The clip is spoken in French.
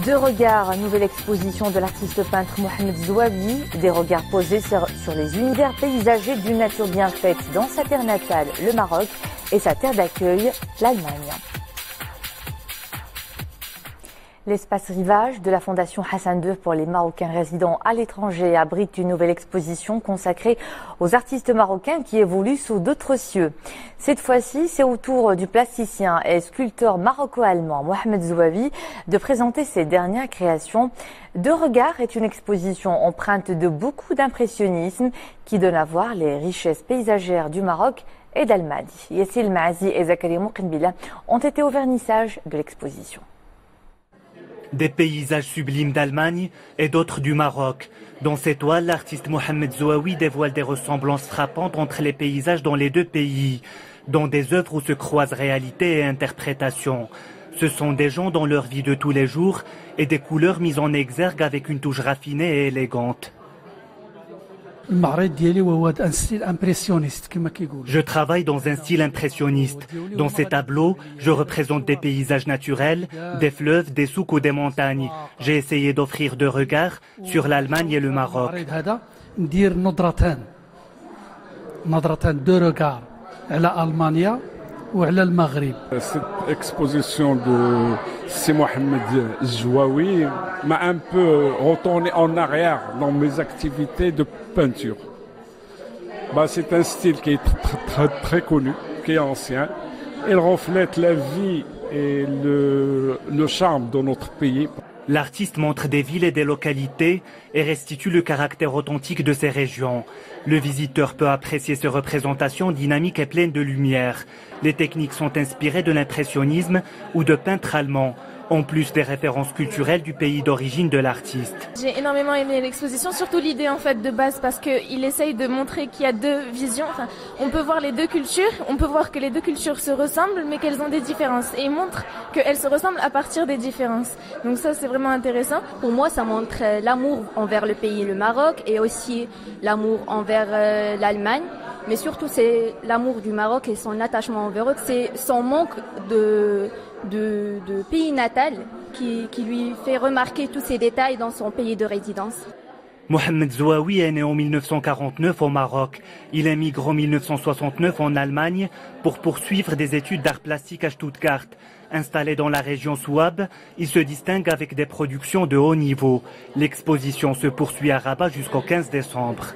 Deux regards, nouvelle exposition de l'artiste peintre Mohamed Zouavi, des regards posés sur les univers paysagers d'une nature bien faite dans sa terre natale, le Maroc, et sa terre d'accueil, l'Allemagne. L'espace rivage de la Fondation Hassan II pour les Marocains résidant à l'étranger abrite une nouvelle exposition consacrée aux artistes marocains qui évoluent sous d'autres cieux. Cette fois-ci, c'est au tour du plasticien et sculpteur maroco-allemand Mohamed Zouavi de présenter ses dernières créations. Deux regards est une exposition empreinte de beaucoup d'impressionnisme qui donne à voir les richesses paysagères du Maroc et d'Allemagne. Yassil Maazi et Zakaria Moukenbila ont été au vernissage de l'exposition. Des paysages sublimes d'Allemagne et d'autres du Maroc. Dans ces toiles, l'artiste Mohamed Zouavi dévoile des ressemblances frappantes entre les paysages dans les deux pays, dans des œuvres où se croisent réalité et interprétation. Ce sont des gens dans leur vie de tous les jours et des couleurs mises en exergue avec une touche raffinée et élégante. Je travaille dans un style impressionniste. Dans ces tableaux, je représente des paysages naturels, des fleuves, des souks ou des montagnes. J'ai essayé d'offrir deux regards sur l'Allemagne et le Maroc. Cette exposition de Mohamed Zouavi m'a un peu retourné en arrière dans mes activités de peinture. C'est un style qui est très connu, qui est ancien. Il reflète la vie et le charme de notre pays. L'artiste montre des villes et des localités et restitue le caractère authentique de ces régions. Le visiteur peut apprécier ces représentations dynamiques et pleines de lumière. Les techniques sont inspirées de l'impressionnisme ou de peintres allemands, en plus des références culturelles du pays d'origine de l'artiste. J'ai énormément aimé l'exposition, surtout l'idée en fait de base, parce qu'il essaye de montrer qu'il y a deux visions. Enfin, on peut voir les deux cultures, on peut voir que les deux cultures se ressemblent, mais qu'elles ont des différences. Et il montre qu'elles se ressemblent à partir des différences. Donc ça, c'est vraiment intéressant. Pour moi, ça montre l'amour envers le pays, le Maroc, et aussi l'amour envers l'Allemagne. Mais surtout, c'est l'amour du Maroc et son attachement envers eux. C'est son manque de pays natal qui lui fait remarquer tous ces détails dans son pays de résidence. Mohamed Zouavi est né en 1949 au Maroc. Il émigre en 1969 en Allemagne pour poursuivre des études d'art plastique à Stuttgart. Installé dans la région Souabe, il se distingue avec des productions de haut niveau. L'exposition se poursuit à Rabat jusqu'au 15 décembre.